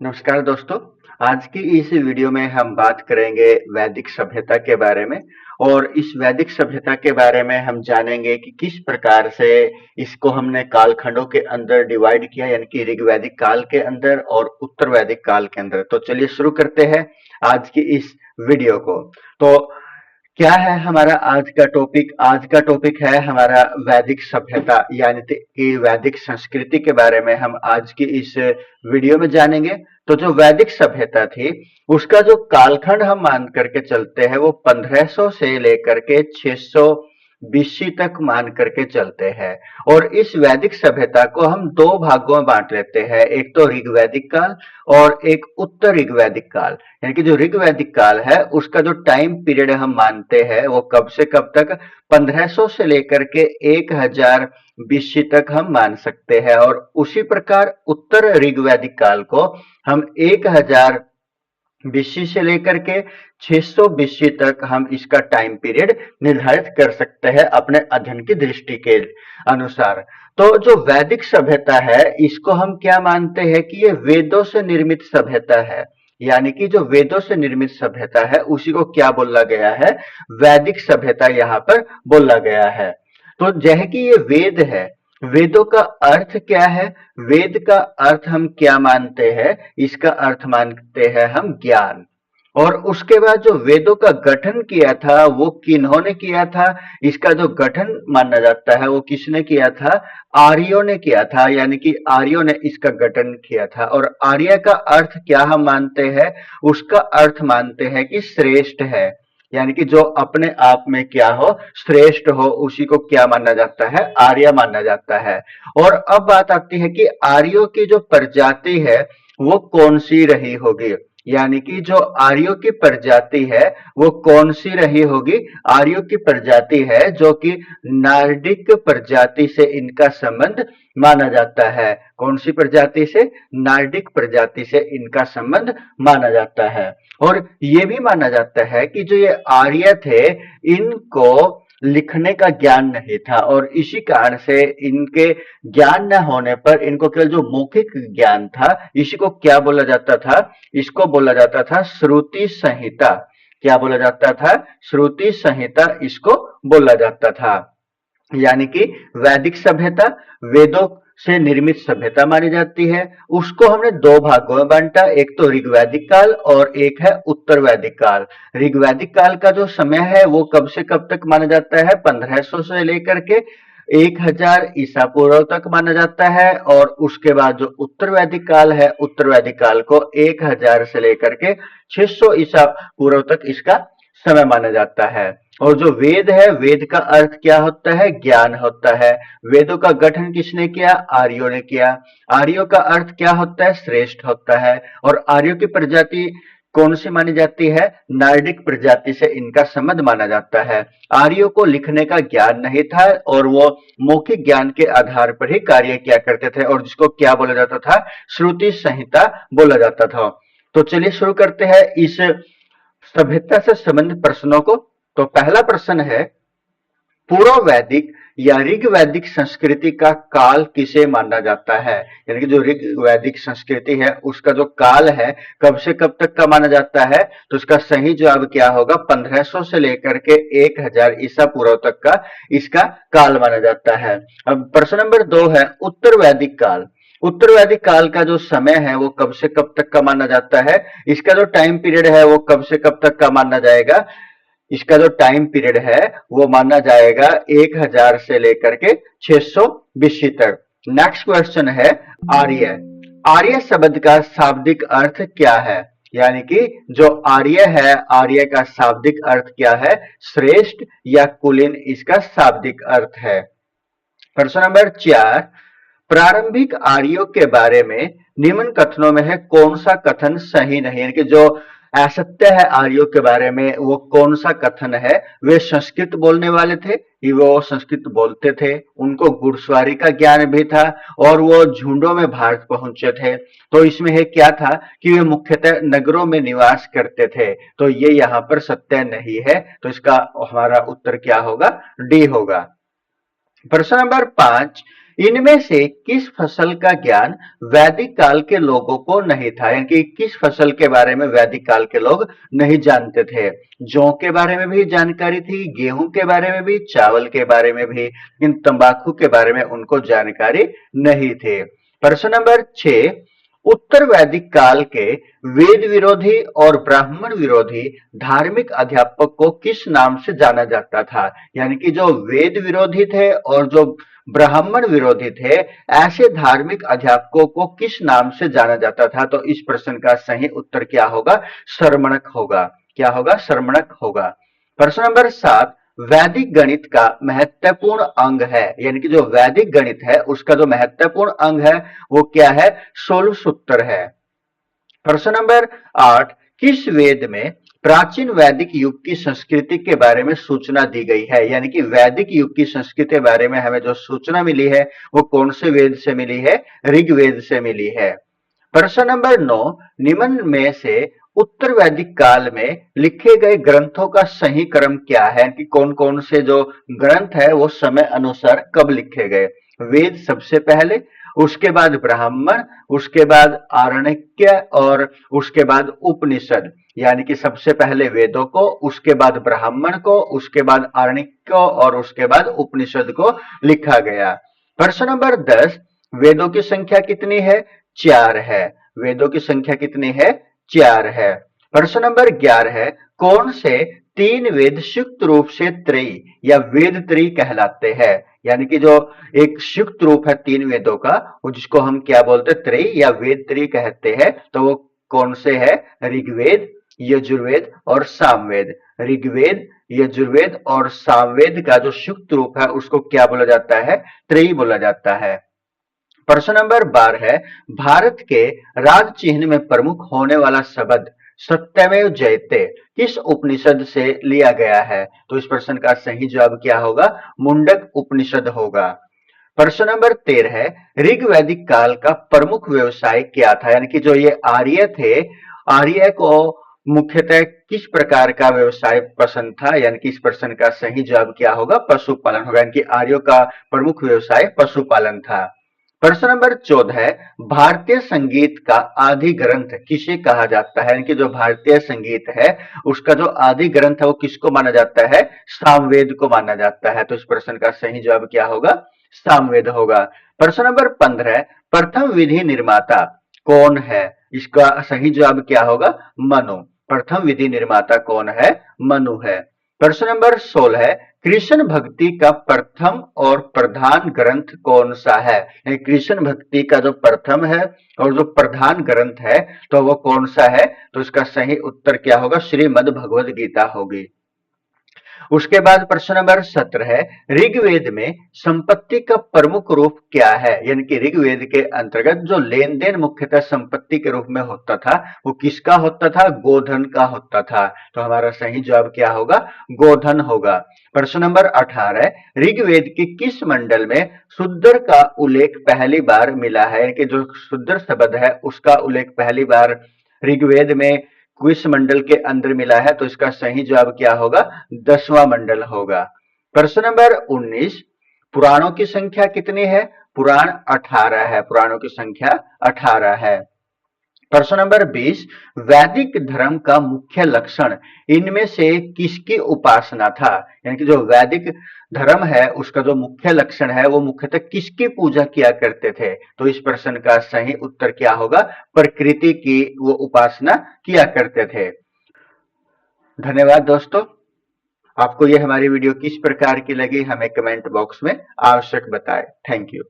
नमस्कार दोस्तों। आज की इस वीडियो में हम बात करेंगे वैदिक सभ्यता के बारे में। और इस वैदिक सभ्यता के बारे में हम जानेंगे कि किस प्रकार से इसको हमने कालखंडों के अंदर डिवाइड किया, यानी कि ऋग्वैदिक काल के अंदर और उत्तर वैदिक काल के अंदर। तो चलिए शुरू करते हैं आज की इस वीडियो को। तो क्या है हमारा आज का टॉपिक? आज का टॉपिक है हमारा वैदिक सभ्यता, यानी कि वैदिक संस्कृति के बारे में हम आज की इस वीडियो में जानेंगे। तो जो वैदिक सभ्यता थी उसका जो कालखंड हम मान करके चलते हैं वो 1500 से लेकर के 600 बीसी तक मान करके चलते हैं। और इस वैदिक सभ्यता को हम दो भागों में बांट लेते हैं, एक तो ऋग्वैदिक काल और एक उत्तर ऋग्वैदिक काल। यानी कि जो ऋग्वैदिक काल है उसका जो टाइम पीरियड हम मानते हैं वो कब से कब तक, 1500 से लेकर के 1000 बीसी तक हम मान सकते हैं। और उसी प्रकार उत्तर ऋग्वैदिक काल को हम 1000 बीसी से लेकर के 600 बीसी तक हम इसका टाइम पीरियड निर्धारित कर सकते हैं अपने अध्ययन की दृष्टि के अनुसार। तो जो वैदिक सभ्यता है इसको हम क्या मानते हैं कि ये वेदों से निर्मित सभ्यता है। यानी कि जो वेदों से निर्मित सभ्यता है उसी को क्या बोला गया है, वैदिक सभ्यता यहाँ पर बोला गया है। तो जह कि ये वेद है, वेदों का अर्थ क्या है? वेद का अर्थ हम क्या मानते हैं? इसका अर्थ मानते हैं हम ज्ञान। और उसके बाद जो वेदों का गठन किया था वो किन्होंने किया था? इसका जो गठन माना जाता है वो किसने किया था? आर्यों ने किया था। यानी कि आर्यों ने इसका गठन किया था। और आर्य का अर्थ क्या हम मानते हैं? उसका अर्थ मानते हैं कि श्रेष्ठ है। यानी कि जो अपने आप में क्या हो, श्रेष्ठ हो, उसी को क्या माना जाता है? आर्य माना जाता है। और अब बात आती है कि आर्यों की जो प्रजाति है वो कौन सी रही होगी। यानी कि जो आर्यों की प्रजाति है वो कौन सी रही होगी? आर्यों की प्रजाति है जो कि नार्डिक प्रजाति से इनका संबंध माना जाता है। कौन सी प्रजाति से? नार्डिक प्रजाति से इनका संबंध माना जाता है। और ये भी माना जाता है कि जो ये आर्य थे इनको लिखने का ज्ञान नहीं था, और इसी कारण से इनके ज्ञान न होने पर इनको केवल जो मौखिक ज्ञान था इसी को क्या बोला जाता था? इसको बोला जाता था श्रुति संहिता। क्या बोला जाता था? श्रुति संहिता इसको बोला जाता था। यानी कि वैदिक सभ्यता वेदों से निर्मित सभ्यता मानी जाती है। उसको हमने दो भागों में बांटा, एक तो ऋग्वैदिक काल और एक है उत्तर वैदिक काल। ऋग्वैदिक काल का जो समय है वो कब से कब तक माना जाता है? 1500 से लेकर के 1000 ईसा पूर्व तक माना जाता है। और उसके बाद जो उत्तर वैदिक काल है, उत्तर वैदिक काल को 1000 से लेकर के 600 ईसा पूर्व तक इसका समय माना जाता है। और जो वेद है, वेद का अर्थ क्या होता है? ज्ञान होता है। वेदों का गठन किसने किया? आर्यों ने किया। आर्यों का अर्थ क्या होता है? श्रेष्ठ होता है। और आर्यों की प्रजाति कौन सी मानी जाती है? नार्डिक प्रजाति से इनका संबंध माना जाता है। आर्यों को लिखने का ज्ञान नहीं था और वो मौखिक ज्ञान के आधार पर ही कार्य किया करते थे, और जिसको क्या बोला जाता था? श्रुति संहिता बोला जाता था। तो चलिए शुरू करते हैं इस सभ्यता से संबंधित प्रश्नों को। तो पहला प्रश्न है, पूर्व वैदिक या ऋग वैदिक संस्कृति का काल किसे माना जाता है? यानी कि जो ऋग वैदिक संस्कृति है उसका जो काल है कब से कब तक का माना जाता है? तो इसका सही जवाब क्या होगा? 1500 से लेकर के 1000 ईसा पूर्व तक का इसका काल माना जाता है। अब प्रश्न नंबर 2 है, उत्तर वैदिक काल। उत्तर वैदिक काल का जो समय है वो कब से कब तक का माना जाता है? इसका जो टाइम पीरियड है वो कब से कब तक का माना जाएगा? इसका जो टाइम पीरियड है वो माना जाएगा 1000 से लेकर के 600 बीसी तक। नेक्स्ट क्वेश्चन है, आर्य। आर्य शब्द का शाब्दिक अर्थ क्या है? यानी कि जो आर्य है, आर्य का शाब्दिक अर्थ क्या है? श्रेष्ठ या कुलीन इसका शाब्दिक अर्थ है। प्रश्न नंबर 4, प्रारंभिक आर्यों के बारे में निम्न कथनों में है कौन सा कथन सही नहीं? यानी कि जो असत्य है आर्यों के बारे में वो कौन सा कथन है? वे संस्कृत बोलने वाले थे, वो संस्कृत बोलते थे, उनको घुड़सवारी का ज्ञान भी था और वो झुंडों में भारत पहुंचे थे। तो इसमें है क्या था कि वे मुख्यतः नगरों में निवास करते थे। तो ये यहाँ पर सत्य नहीं है। तो इसका हमारा उत्तर क्या होगा? डी होगा। प्रश्न नंबर 5, इनमें से किस फसल का ज्ञान वैदिक काल के लोगों को नहीं था, यानी कि किस फसल के बारे में वैदिक काल के लोग नहीं जानते थे। जौ के बारे में भी जानकारी थी, गेहूं के बारे में भी, चावल के बारे में भी, इन तंबाकू के बारे में उनको जानकारी नहीं थी। प्रश्न नंबर 6, उत्तर वैदिक काल के वेद विरोधी और ब्राह्मण विरोधी धार्मिक अध्यापक को किस नाम से जाना जाता था, यानी कि जो वेद विरोधी थे और जो ब्राह्मण विरोधी थे, ऐसे धार्मिक अध्यापकों को किस नाम से जाना जाता था। तो इस प्रश्न का सही उत्तर क्या होगा, शर्मणक होगा। क्या होगा, शर्मणक होगा। प्रश्न नंबर 7, वैदिक गणित का महत्वपूर्ण अंग है, यानी कि जो वैदिक गणित है उसका जो महत्वपूर्ण अंग है वो क्या है, 16 सूत्र है। प्रश्न नंबर 8, किस वेद में प्राचीन वैदिक युग की संस्कृति के बारे में सूचना दी गई है, यानी कि वैदिक युग की संस्कृति के बारे में हमें जो सूचना मिली है वो कौन से वेद से मिली है, ऋग्वेद से मिली है। प्रश्न नंबर 9, निम्न में से उत्तर वैदिक काल में लिखे गए ग्रंथों का सही क्रम क्या है, कि कौन कौन से जो ग्रंथ है वो समय अनुसार कब लिखे गए। वेद सबसे पहले, उसके बाद ब्राह्मण, उसके बाद आरण्यक और उसके बाद उपनिषद, यानी कि सबसे पहले वेदों को, उसके बाद ब्राह्मण को, उसके बाद आरण्यक को और उसके बाद उपनिषद को लिखा गया। प्रश्न नंबर 10, वेदों की संख्या कितनी है, 4 है। वेदों की संख्या कितनी है, 4 है। प्रश्न नंबर 11 है, कौन से 3 वेद संयुक्त रूप से त्रयी या वेद त्रयी कहलाते हैं, यानी कि जो एक संयुक्त रूप है 3 वेदों का, वो जिसको हम क्या बोलते हैं, त्रयी या वेद त्रयी कहते हैं। तो वो कौन से है, ऋग्वेद, यजुर्वेद और सामवेद। ऋग्वेद, यजुर्वेद और सामवेद का जो संयुक्त रूप है उसको क्या बोला जाता है, त्रयी बोला जाता है। प्रश्न नंबर 12 है, भारत के राज चिन्ह में प्रमुख होने वाला शब्द सत्यमेव जयते किस उपनिषद से लिया गया है। तो इस प्रश्न का सही जवाब क्या होगा, मुंडक उपनिषद होगा। प्रश्न नंबर 13 है, ऋग्वैदिक काल का प्रमुख व्यवसाय क्या था, यानी कि जो ये आर्य थे, आर्य को मुख्यतः किस प्रकार का व्यवसाय पसंद था, यानी कि इस प्रश्न का सही जवाब क्या होगा, पशुपालन होगा, यानी कि आर्यों का प्रमुख व्यवसाय पशुपालन था। प्रश्न नंबर 14 है, भारतीय संगीत का आदि ग्रंथ किसे कहा जाता है, यानी कि जो भारतीय संगीत है उसका जो आदि ग्रंथ है वो किसको माना जाता है, सामवेद को माना जाता है। तो इस प्रश्न का सही जवाब क्या होगा, सामवेद होगा। प्रश्न नंबर 15, प्रथम विधि निर्माता कौन है, इसका सही जवाब क्या होगा, मनु। प्रथम विधि निर्माता कौन है, मनु है। प्रश्न नंबर 16 है, कृष्ण भक्ति का प्रथम और प्रधान ग्रंथ कौन सा है, यानी कृष्ण भक्ति का जो प्रथम है और जो प्रधान ग्रंथ है तो वो कौन सा है। तो इसका सही उत्तर क्या होगा, श्रीमद् भगवद गीता होगी। उसके बाद प्रश्न नंबर 17 है, ऋग्वेद में संपत्ति का प्रमुख रूप क्या है, यानी कि ऋग्वेद के अंतर्गत जो लेन देन मुख्यतः संपत्ति के रूप में होता था वो किसका होता था, गोधन का होता था। तो हमारा सही जवाब क्या होगा, गोधन होगा। प्रश्न नंबर 18 है, ऋग्वेद के किस मंडल में शूद्र का उल्लेख पहली बार मिला है, यानी कि जो शूद्र शब्द है उसका उल्लेख पहली बार ऋग्वेद में किस मंडल के अंदर मिला है। तो इसका सही जवाब क्या होगा, 10वां मंडल होगा। प्रश्न नंबर 19, पुराणों की संख्या कितनी है, पुराण 18 है, पुराणों की संख्या 18 है। प्रश्न नंबर 20, वैदिक धर्म का मुख्य लक्षण इनमें से किसकी उपासना था, यानी कि जो वैदिक धर्म है उसका जो मुख्य लक्षण है वो मुख्यतः किसकी पूजा किया करते थे। तो इस प्रश्न का सही उत्तर क्या होगा, प्रकृति की वो उपासना किया करते थे। धन्यवाद दोस्तों, आपको ये हमारी वीडियो किस प्रकार की लगी हमें कमेंट बॉक्स में आवश्यक बताएं। Thank you.